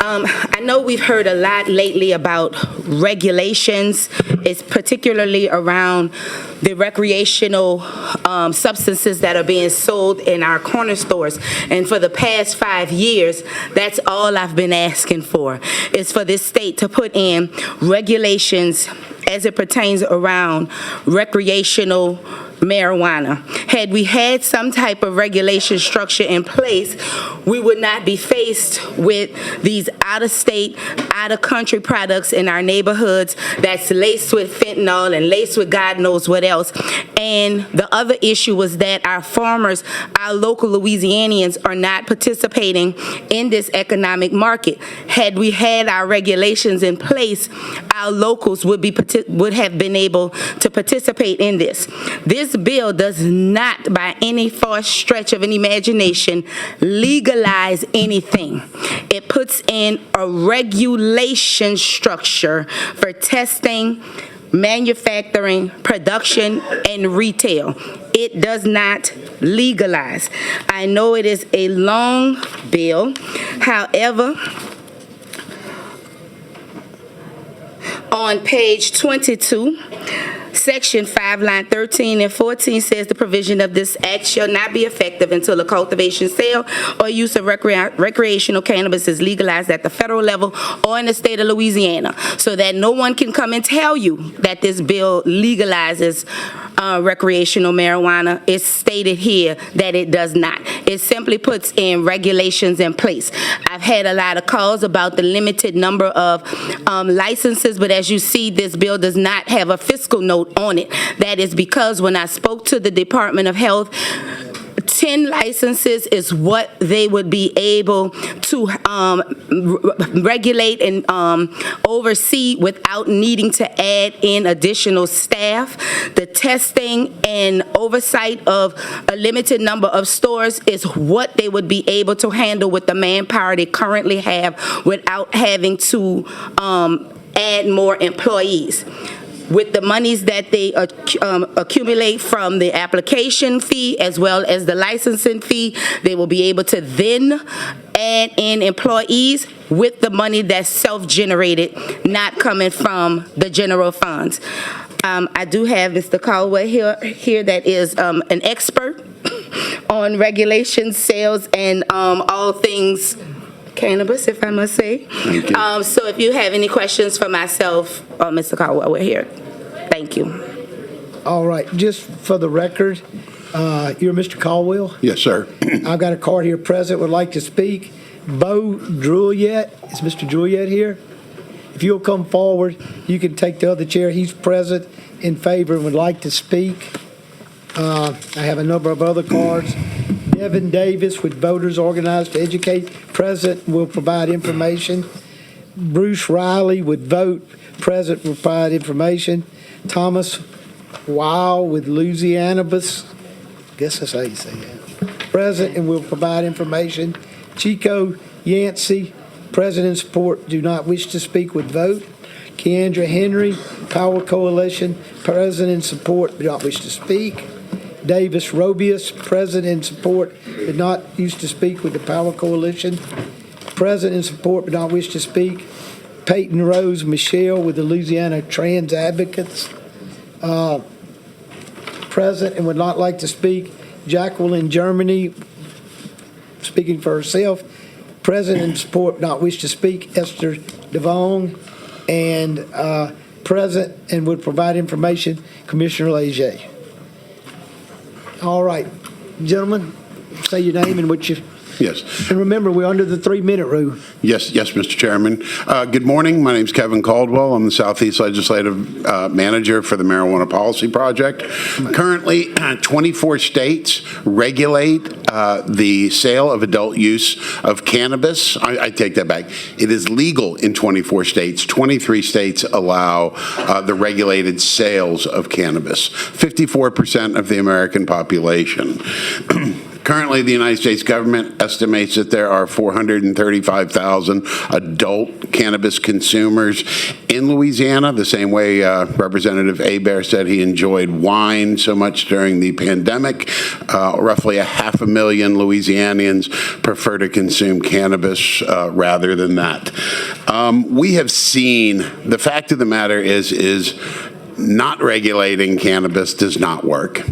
I know we've heard a lot lately about regulations. It's particularly around the recreational substances that are being sold in our corner stores. And for the past 5 years, that's all I've been asking for, is for this state to put in regulations as it pertains around recreational marijuana. Had we had some type of regulation structure in place, we would not be faced with these out-of-state, out-of-country products in our neighborhoods that's laced with fentanyl and laced with God knows what else. And the other issue was that our farmers, our local Louisianians, are not participating in this economic market. Had we had our regulations in place, our locals would have been able to participate in this. This bill does not, by any far stretch of an imagination, legalize anything. It puts in a regulation structure for testing, manufacturing, production, and retail. It does not legalize. I know it is a long bill. However, on page 22, Section 5, line 13 and 14 says the provision of this act shall not be effective until the cultivation, sale, or use of recreational cannabis is legalized at the federal level or in the state of Louisiana, so that no one can come and tell you that this bill legalizes recreational marijuana. It's stated here that it does not. It simply puts in regulations in place. I've had a lot of calls about the limited number of licenses, but as you see, this bill does not have a fiscal note on it. That is because when I spoke to the Department of Health, 10 licenses is what they would be able to regulate and oversee without needing to add in additional staff. The testing and oversight of a limited number of stores is what they would be able to handle with the manpower they currently have without having to add more employees. With the monies that they accumulate from the application fee as well as the licensing fee, they will be able to then add in employees with the money that's self-generated, not coming from the general funds. I do have Mr. Caldwell here that is an expert on regulations, sales, and all things cannabis, if I must say. Thank you. So if you have any questions for myself, Mr. Caldwell, we're here. Thank you. All right, just for the record, you're Mr. Caldwell? Yes, sir. I've got a card here, President would like to speak. Bo Druillet, is Mr. Druillet here? If you'll come forward, you can take the other chair. He's present, in favor, and would like to speak. I have a number of other cards. Devin Davis with Voters Organized to Educate. President will provide information. Bruce Riley with Vote. President will provide information. Thomas Wow with Louisianabus. Guess that's how you say that. President and will provide information. Chico Yancey, President in support, do not wish to speak with Vote. Keandra Henry, Power Coalition, President in support, do not wish to speak. Davis Robius, President in support, did not wish to speak with the Power Coalition. President in support, but not wish to speak. Peyton Rose Michelle with the Louisiana Trans Advocates. President and would not like to speak. Jacqueline Germany, speaking for herself. President in support, not wish to speak. Esther Devon, and President and would provide information. Commissioner Leger. All right, gentlemen, say your name and what you. Yes. And remember, we're under the 3-minute rule. Yes, Mr. Chairman. Good morning. My name is Kevin Caldwell. I'm the Southeast Legislative Manager for the Marijuana Policy Project. Currently, 24 states regulate the sale of adult use of cannabis. I take that back. It is legal in 24 states. 23 states allow the regulated sales of cannabis. 54% of the American population. Currently, the United States government estimates that there are 435,000 adult cannabis consumers in Louisiana, the same way Representative Hebert said he enjoyed wine so much during the pandemic. Roughly 500,000 Louisianians prefer to consume cannabis rather than that. We have seen, the fact of the matter is not regulating cannabis does not work.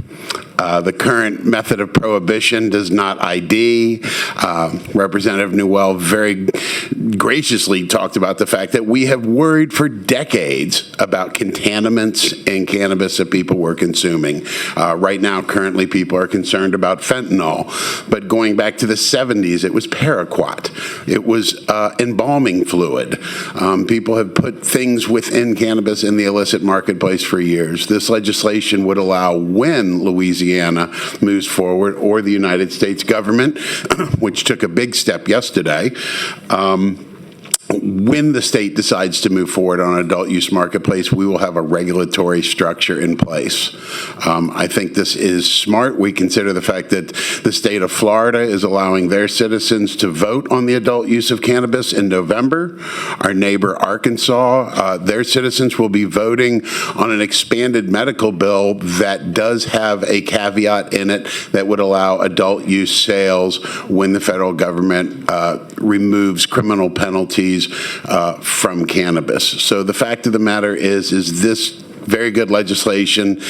The current method of prohibition does not ID. Representative Newell very graciously talked about the fact that we have worried for decades about contaminants in cannabis that people were consuming. Right now, currently, people are concerned about fentanyl. But going back to the 70s, it was paraquat. It was embalming fluid. People have put things within cannabis in the illicit marketplace for years. This legislation would allow, when Louisiana moves forward, or the United States government, which took a big step yesterday, when the state decides to move forward on an adult use marketplace, we will have a regulatory structure in place. I think this is smart. We consider the fact that the state of Florida is allowing their citizens to vote on the adult use of cannabis in November. Our neighbor Arkansas, their citizens will be voting on an expanded medical bill that does have a caveat in it that would allow adult use sales when the federal government removes criminal penalties from cannabis. So the fact of the matter is this very good legislation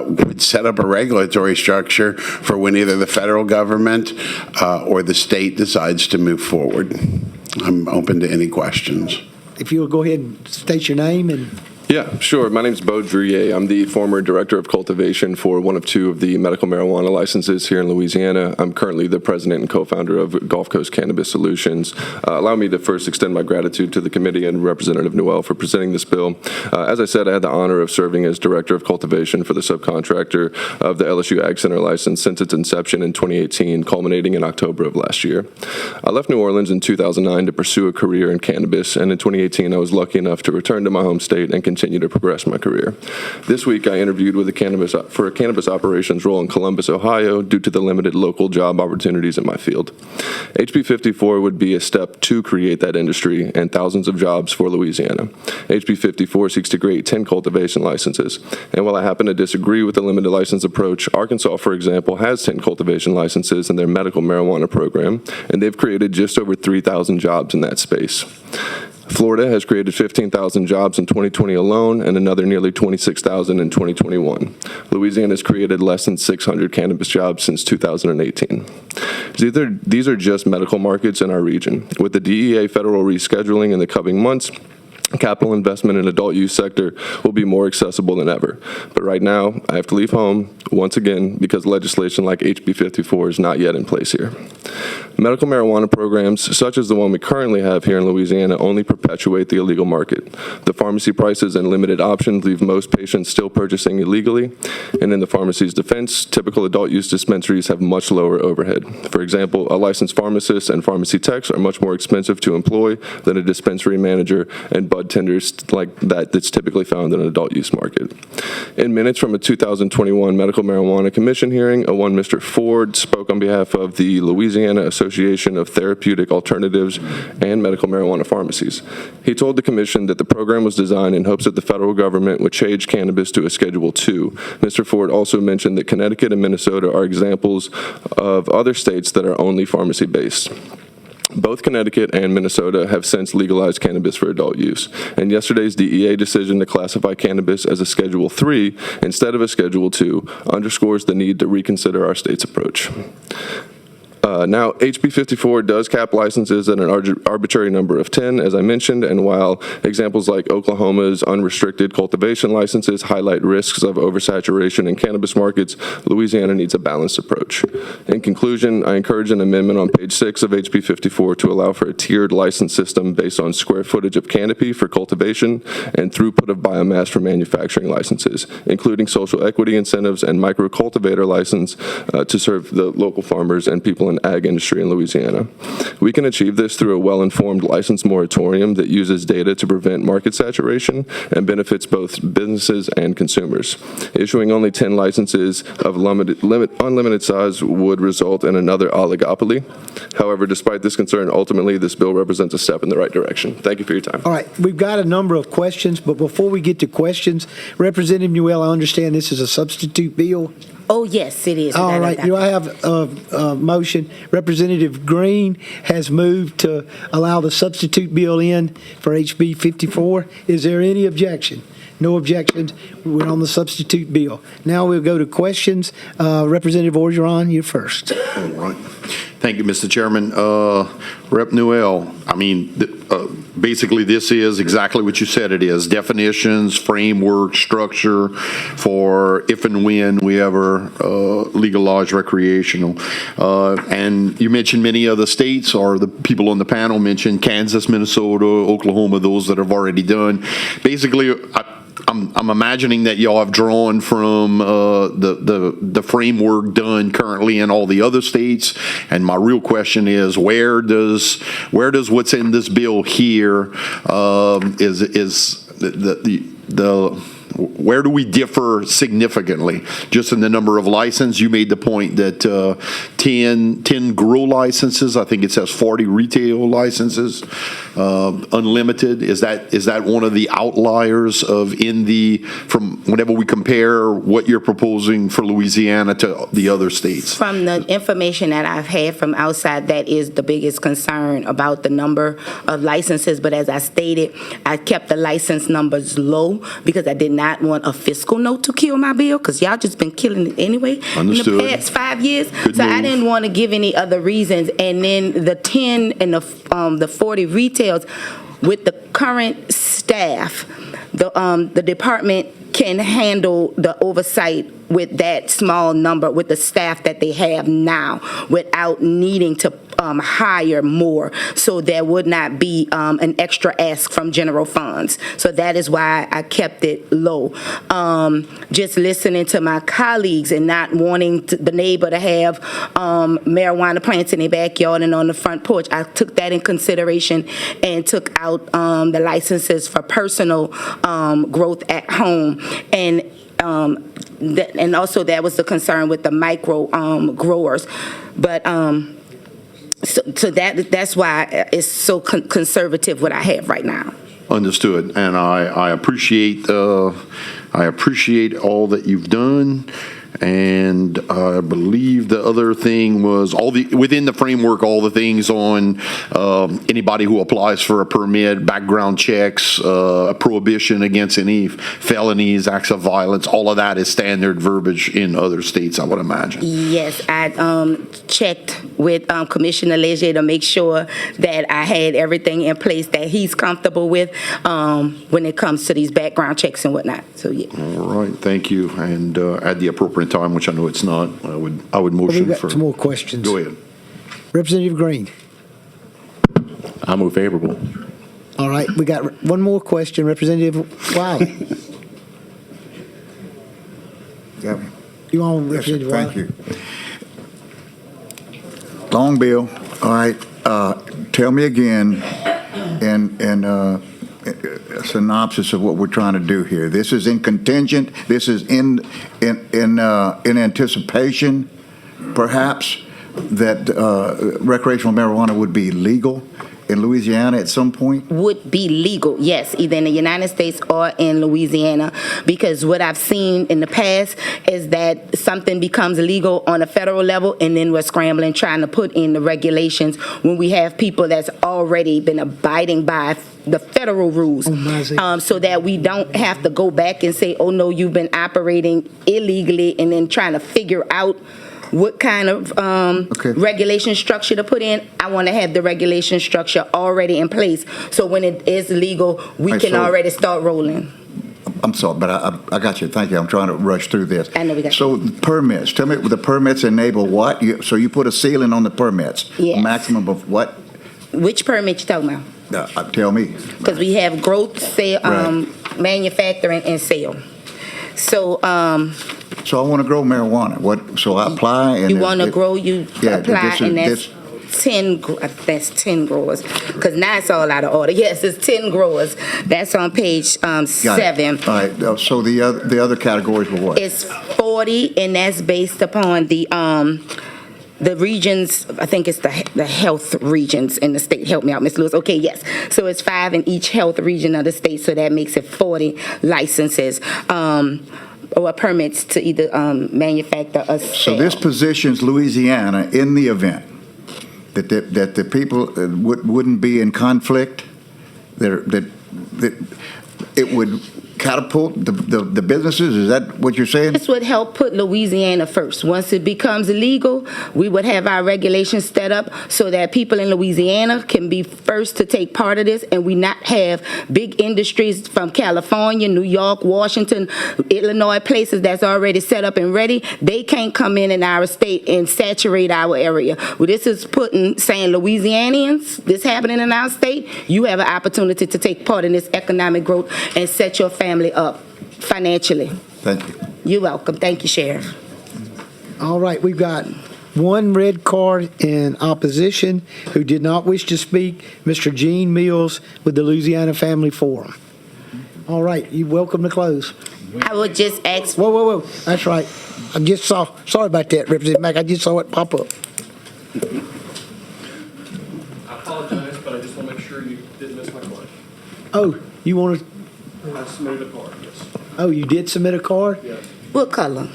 would set up a regulatory structure for when either the federal government or the state decides to move forward. I'm open to any questions. If you'll go ahead and state your name and... Yeah, sure. My name's Beau Drouillet. I'm the former director of cultivation for one of two of the medical marijuana licenses here in Louisiana. I'm currently the president and co-founder of Gulf Coast Cannabis Solutions. Allow me to first extend my gratitude to the committee and Representative Newell for presenting this bill. As I said, I had the honor of serving as director of cultivation for the subcontractor of the LSU Ag Center license since its inception in 2018, culminating in October of last year. I left New Orleans in 2009 to pursue a career in cannabis, and in 2018 I was lucky enough to return to my home state and continue to progress my career. This week, I interviewed with a cannabis operations role in Columbus, Ohio, due to the limited local job opportunities in my field. HB 54 would be a step to create that industry and thousands of jobs for Louisiana. HB 54 seeks to create 10 cultivation licenses. And while I happen to disagree with the limited license approach, Arkansas, for example, has 10 cultivation licenses in their medical marijuana program, and they've created just over 3,000 jobs in that space. Florida has created 15,000 jobs in 2020 alone and another nearly 26,000 in 2021. Louisiana has created less than 600 cannabis jobs since 2018. These are just medical markets in our region. With the DEA federal rescheduling in the coming months, capital investment in adult use sector will be more accessible than ever. But right now, I have to leave home once again because legislation like HB 54 is not yet in place here. Medical marijuana programs, such as the one we currently have here in Louisiana, only perpetuate the illegal market. The pharmacy prices and limited options leave most patients still purchasing illegally. And in the pharmacy's defense, typical adult use dispensaries have much lower overhead. For example, a licensed pharmacist and pharmacy techs are much more expensive to employ than a dispensary manager and bud tenders like that's typically found in an adult use market. In minutes from a 2021 Medical Marijuana Commission hearing, one Mr. Ford spoke on behalf of the Louisiana Association of Therapeutic Alternatives and Medical Marijuana Pharmacies. He told the commission that the program was designed in hopes that the federal government would change cannabis to a Schedule II. Mr. Ford also mentioned that Connecticut and Minnesota are examples of other states that are only pharmacy-based. Both Connecticut and Minnesota have since legalized cannabis for adult use, and yesterday's DEA decision to classify cannabis as a Schedule III instead of a Schedule II underscores the need to reconsider our state's approach. Now, HB 54 does cap licenses at an arbitrary number of 10, as I mentioned, and while examples like Oklahoma's unrestricted cultivation licenses highlight risks of oversaturation in cannabis markets, Louisiana needs a balanced approach. In conclusion, I encourage an amendment on page 6 of HB 54 to allow for a tiered license system based on square footage of canopy for cultivation and throughput of biomass for manufacturing licenses, including social equity incentives and micro-cultivator license to serve the local farmers and people in ag industry in Louisiana. We can achieve this through a well-informed license moratorium that uses data to prevent market saturation and benefits both businesses and consumers. Issuing only 10 licenses of unlimited size would result in another oligopoly. However, despite this concern, ultimately this bill represents a step in the right direction. Thank you for your time. All right, we've got a number of questions, but before we get to questions, Representative Newell, I understand this is a substitute bill. Oh, yes, it is. All right, do I have a motion? Representative Green has moved to allow the substitute bill in for HB 54. Is there any objection? No objections. We're on the substitute bill. Now we'll go to questions. Representative Orgeron, you're first. All right. Thank you, Mr. Chairman. Rep. Newell, I mean, basically this is exactly what you said it is. Definitions, framework, structure for if and when we ever legalize recreational. And you mentioned many other states, or the people on the panel mentioned Kansas, Minnesota, Oklahoma, those that have already done. Basically, I'm imagining that y'all have drawn from the framework done currently in all the other states, and my real question is where does what's in this bill here where do we differ significantly? Just in the number of licenses, you made the point that 10 grow licenses, I think it says 40 retail licenses, unlimited. Is that one of the outliers from whenever we compare what you're proposing for Louisiana to the other states? From the information that I've had from outside, that is the biggest concern about the number of licenses. But as I stated, I kept the license numbers low because I did not want a fiscal note to kill my bill, because y'all just been killing it anyway. Understood. In the past 5 years. Good so move. I didn't want to give any other reasons. And then the 10 and the 40 retails with the current staff, the department can handle the oversight with that small number, with the staff that they have now, without needing to hire more. So there would not be an extra ask from general funds. So that is why I kept it low. Just listening to my colleagues and not wanting the neighbor to have marijuana plants in their backyard and on the front porch, I took that in consideration and took out the licenses for personal growth at home. And also that was the concern with the micro growers. But so that's why it's so conservative what I have right now. Understood, and I appreciate all that you've done. And I believe the other thing was within the framework, all the things on anybody who applies for a permit, background checks, prohibition against any felonies, acts of violence, all of that is standard verbiage in other states, I would imagine. Yes, I checked with Commissioner Leger to make sure that I had everything in place that he's comfortable with when it comes to these background checks and whatnot. So yeah. All right, thank you. And at the appropriate time, which I know it's not, I would motion We've for. got some more questions. Go ahead. Representative Green. I move favorable. All right, we got one more question. Representative Wiley. You on, Representative Wiley? Thank you. Long bill. All right. Tell me again in a synopsis of what we're trying to do here. This is in contingent. This is in anticipation, perhaps, that recreational marijuana would be legal in Louisiana at some point? Would be legal, yes, either in the United States or in Louisiana, because what I've seen in the past is that something becomes legal on a federal level and then we're scrambling trying to put in the regulations when we have people that's already been abiding by the federal rules, so that we don't have to go back and say, oh no, you've been operating illegally, and then trying to figure out what kind of regulation structure to put in. I want to have the regulation structure already in place, so when it is legal, we can already start rolling. I'm sorry, but I got you. Thank you. I'm trying to rush through this. I know we got So the permits, tell me, the permits enable what? So you put a ceiling on the permits? Yes. A maximum of what? Which permit you talking about? Tell me. Because we have growth, sale, Right. manufacturing, and sale. So, So I want to grow marijuana. So I apply and. you want to grow, you Yeah, apply, this is- and that's this- 10 growers, because now it's all out of order. Yes, it's 10 growers. That's on page Got it. 7. All right, so the other categories were what? It's 40, and that's based upon the regions. I think it's the health regions in the state. Help me out, Ms. Lewis. Okay, yes. So it's 5 in each health region of the state, so that makes it 40 licenses or permits to either manufacture or sell. So this positions Louisiana in the event that the people wouldn't be in conflict, that it would catapult the businesses? Is that what you're saying? This would help put Louisiana first. Once it becomes illegal, we would have our regulations set up so that people in Louisiana can be first to take part of this, and we not have big industries from California, New York, Washington, Illinois, places that's already set up and ready. They can't come in our state and saturate our area. Well, this is saying Louisianians, this happening in our state, you have an opportunity to take part in this economic growth and set your family up financially. Thank you. You're welcome. Thank you, Sheriff. All right, we've got one red card in opposition who did not wish to speak, Mr. Gene Mills with the Louisiana Family Forum. All right, you're welcome to close. I would just ask, Whoa. That's right. I just saw, sorry about that, Representative Mack. I just saw it pop up. I apologize, but I just want to make sure you didn't miss my card. Oh, you want to, I submitted a card, yes. oh, you did submit a card? Yes. what color?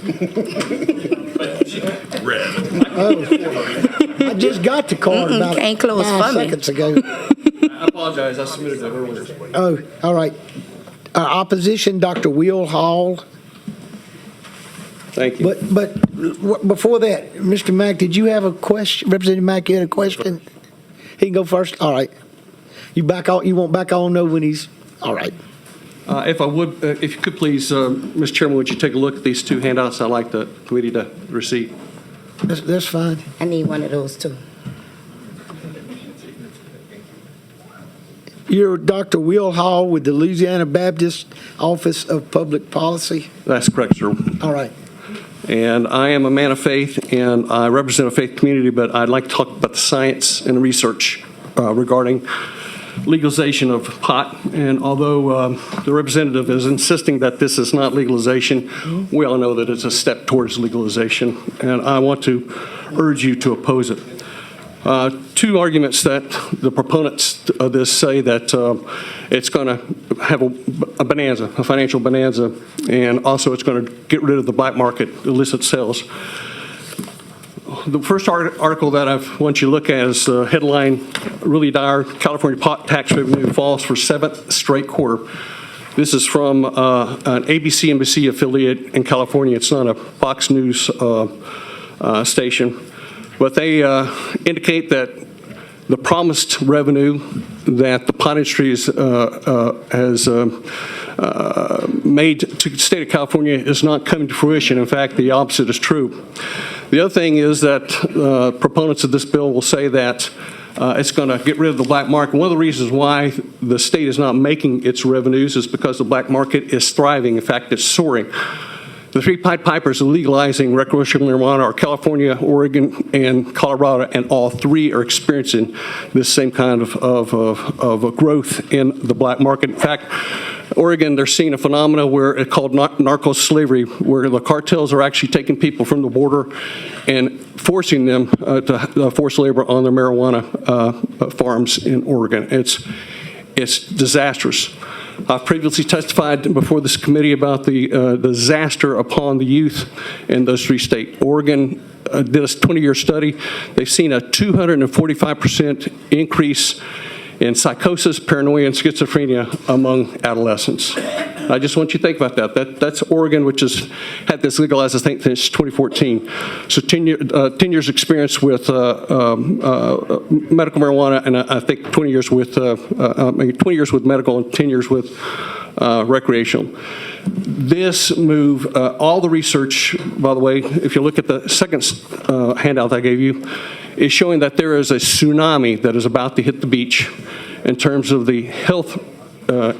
I just got the card about can't close 5 for me. seconds ago. I apologize, I submitted it earlier. Oh, all right. Opposition, Dr. Will Hall. Thank you. But before that, Mr. Mack, did you have a question? Representative Mack, you had a question? He can go first? All right. You won't back on though when he's, all right. If I would, if you could please, Mr. Chairman, would you take a look at these two handouts I'd like the committee to receive? That's fine. I need one of those too. You're Dr. Will Hall with the Louisiana Baptist Office of Public Policy. That's correct, sir. All right. And I am a man of faith, and I represent a faith community, but I'd like to talk about the science and research regarding legalization of pot. And although the representative is insisting that this is not legalization, we all know that it's a step towards legalization, and I want to urge you to oppose it. Two arguments that the proponents of this say that it's going to have a bonanza, a financial bonanza, and also it's going to get rid of the black market illicit sales. The first article that I want you to look at is the headline, really dire, California pot tax revenue falls for 7th straight quarter. This is from an ABC-NBC affiliate in California. It's not a Fox News station. But they indicate that the promised revenue that the pot industry has made to the state of California is not coming to fruition. In fact, the opposite is true. The other thing is that proponents of this bill will say that it's going to get rid of the black market. One of the reasons why the state is not making its revenues is because the black market is thriving. In fact, it's soaring. The three Pied Pipers of legalizing recreational marijuana are California, Oregon, and Colorado, and all three are experiencing this same kind of growth in the black market. In fact, Oregon, they're seeing a phenomena where it's called narco slavery, where the cartels are actually taking people from the border and forcing them to forced labor on their marijuana farms in Oregon. It's disastrous. I've previously testified before this committee about the disaster upon the youth in those three states. Oregon did a 20-year study. They've seen a 245% increase in psychosis, paranoia, and schizophrenia among adolescents. I just want you to think about that. That's Oregon, which has had this legalized, I think, since 2014. So 10 years experience with medical marijuana, and I think 20 years with 20 years with medical and 10 years with recreational. This move, all the research, by the way, if you look at the second handout I gave you, is showing that there is a tsunami that is about to hit the beach in terms of the health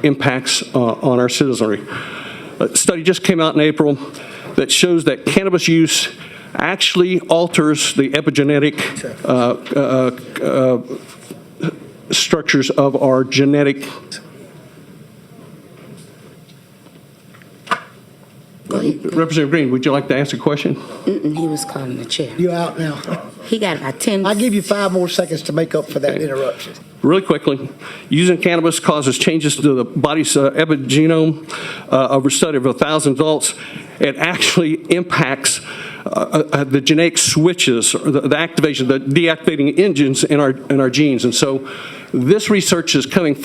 impacts on our citizenry. A study just came out in April that shows that cannabis use actually alters the epigenetic structures of our genetic. Representative Green, would you like to ask a question? He was calling the chair. You're out now. He got about 10. I'll give you 5 more seconds to make up for that interruption. Really quickly, using cannabis causes changes to the body's epigenome of a study of 1,000 adults. It actually impacts the genetic switches, or the activation, the deactivating engines in our genes. And so this research is coming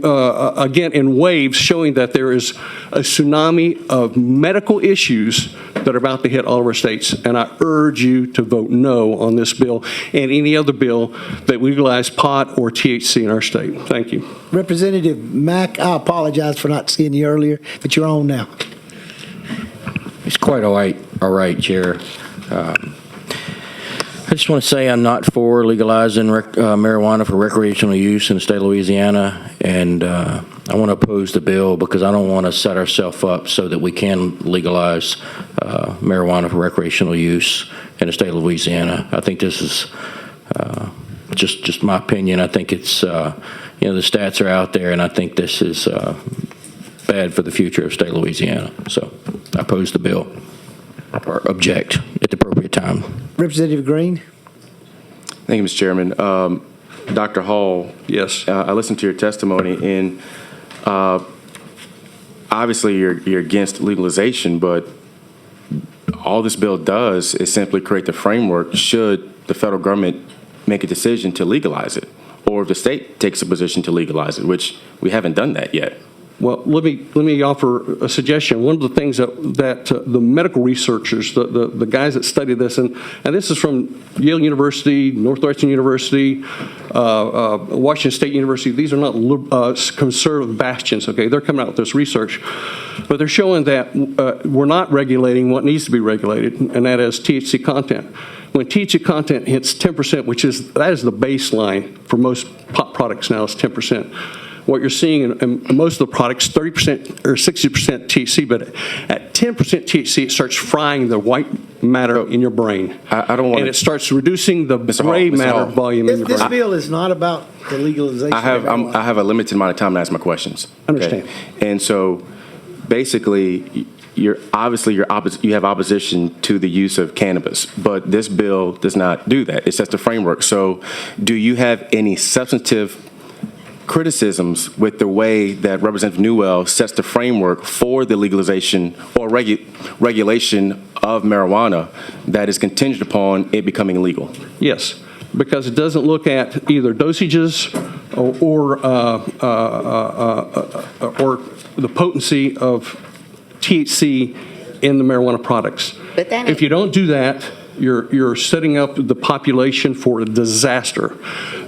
again in waves, showing that there is a tsunami of medical issues that are about to hit all of our states. And I urge you to vote no on this bill and any other bill that legalize pot or THC in our state. Thank you. Representative Mack, I apologize for not seeing you earlier, but you're on now. It's quite all right, Chair. I just want to say I'm not for legalizing marijuana for recreational use in the state of Louisiana, and I want to oppose the bill because I don't want to set ourselves up so that we can legalize marijuana for recreational use in the state of Louisiana. I think this is just my opinion. I think it's, the stats are out there, and I think this is bad for the future of the state of Louisiana. So I oppose the bill, or object at the appropriate time. Representative Green? Thank you, Mr. Chairman. Dr. Hall. Yes. I listened to your testimony, and obviously you're against legalization, but all this bill does is simply create the framework should the federal government make a decision to legalize it, or if the state takes a position to legalize it, which we haven't done that yet. Well, let me offer a suggestion. One of the things that the medical researchers, the guys that study this, and this is from Yale University, Northwestern University, Washington State University. These are not conservative bastions, okay? They're coming out with this research. But they're showing that we're not regulating what needs to be regulated, and that is THC content. When THC content hits 10%, that is the baseline for most pot products now, is 10%. What you're seeing in most of the products, 30% or 60% THC, but at 10% THC, it starts frying the white matter in your brain. I don't want and it starts reducing the gray matter volume in your brain. This bill is not about the legalization of marijuana. I have a limited amount of time to ask my questions. Understand. Okay? And so basically, you have opposition to the use of cannabis, but this bill does not do that. It sets the framework. So do you have any substantive criticisms with the way that Representative Newell sets the framework for the legalization or regulation of marijuana that is contingent upon it becoming legal? Yes, because it doesn't look at either dosages or the potency of THC in the marijuana products. But that if you don't do that, you're setting up the population for a disaster.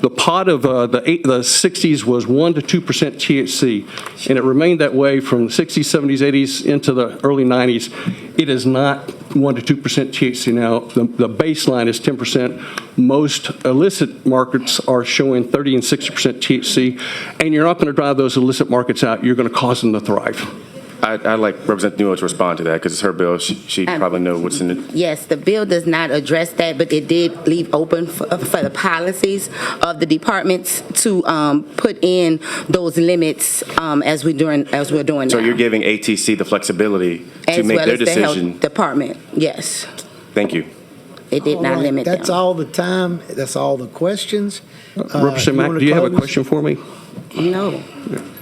The pot of the 60s was 1 to 2% THC, and it remained that way from the 60s, 70s, 80s into the early 90s. It is not 1 to 2% THC now. The baseline is 10%. Most illicit markets are showing 30 and 60% THC, and you're not going to drive those illicit markets out. You're going to cause them to thrive. I'd like Representative Newell to respond to that because it's her bill. She probably knows what's in it. Yes, the bill does not address that, but it did leave open for the policies of the departments to put in those limits as we're doing now. So you're giving ATC the flexibility to make their decision. As well as the health department, yes. Thank you. It did not limit them. That's all the time. That's all the questions. Representative Mack, do you have a question for me? No.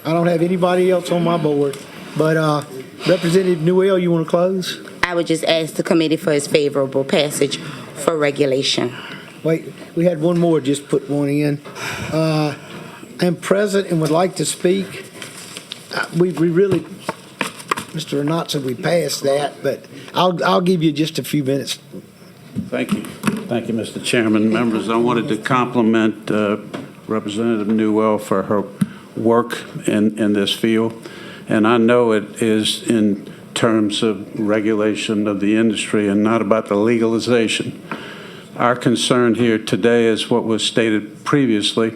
I don't have anybody else on my board. But Representative Newell, you want to close? I would just ask the committee for its favorable passage for regulation. Wait, we had one more, just put one in. I'm present and would like to speak. We really, Mr. Renat said we passed that, but I'll give you just a few minutes. Thank you. Thank you, Mr. Chairman. Members, I wanted to compliment Representative Newell for her work in this field. And I know it is in terms of regulation of the industry and not about the legalization. Our concern here today is what was stated previously,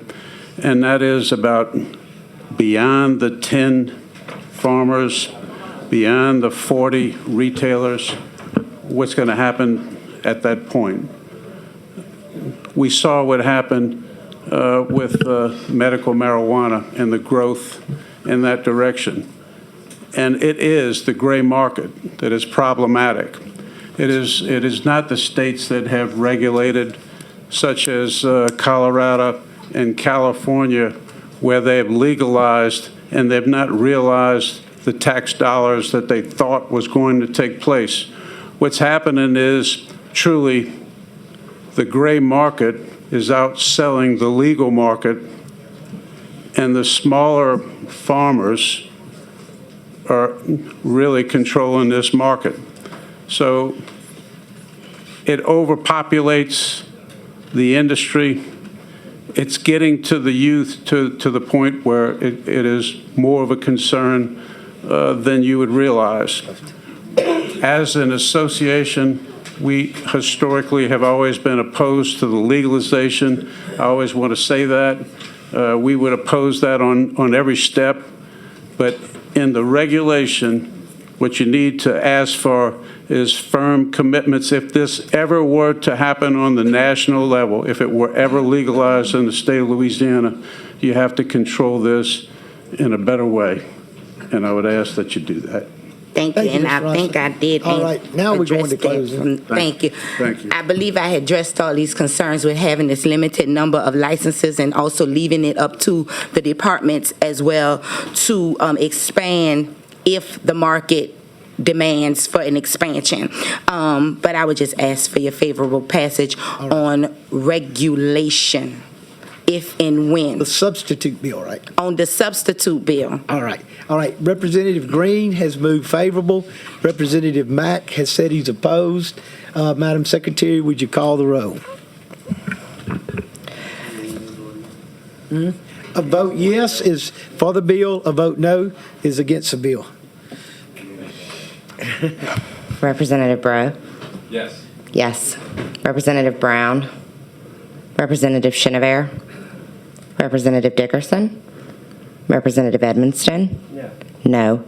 and that is about beyond the 10 farmers beyond the 40 retailers, what's going to happen at that point? We saw what happened with medical marijuana and the growth in that direction. And it is the gray market that is problematic. It is not the states that have regulated, such as Colorado and California, where they have legalized and they've not realized the tax dollars that they thought was going to take place. What's happening is truly the gray market is outselling the legal market, and the smaller farmers are really controlling this market. So it overpopulates the industry. It's getting to the youth to the point where it is more of a concern than you would realize. As an association, we historically have always been opposed to the legalization. I always want to say that. We would oppose that on every step. But in the regulation, what you need to ask for is firm commitments. If this ever were to happen on the national level, if it were ever legalized in the state of Louisiana, you have to control this in a better way. And I would ask that you do that. Thank you, Thank you, and Ms. I think I did. All right, now we're going to address that closing. Thank you. Thank you. I believe I addressed all these concerns with having this limited number of licenses and also leaving it up to the departments as well to expand if the market demands for an expansion. But I would just ask for your favorable passage on regulation, if and when. The substitute bill, right? On the substitute bill. All right. All right. Representative Green has moved favorable. Representative Mack has said he's opposed. Madam Secretary, would you call the roll? A vote yes is for the bill. A vote no is against the bill. Representative Breaux? Yes. Yes. Representative Brown? Representative Chenevert? Representative Dickerson? Representative Edmonston? No.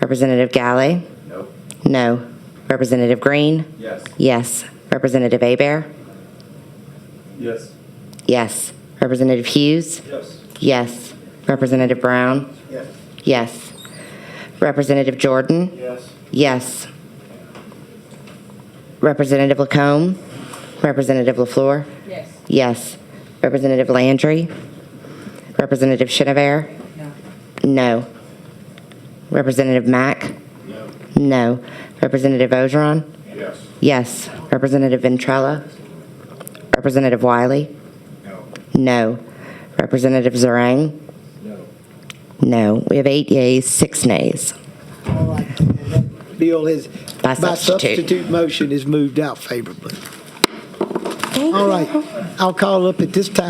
Representative Galley? No. No. Representative Green? Yes. Yes. Representative Hebert? Yes. Yes. Representative Hughes? Yes. Yes. Representative Brown? Yes. Yes. Representative Jordan? Yes. Yes. Representative Lacombe? Representative LaFleur? Yes. Yes. Representative Landry? Representative Chenevert? No. Representative Mack? No. No. Representative Ogeron? Yes. Yes. Representative Ventrella? Representative Wiley? No. No. Representative Zarang? No. No. We have 8 yeas, 6 nays. All right. And that bill is, By substitute. motion is moved out favorably. All right. I'll call up at this time.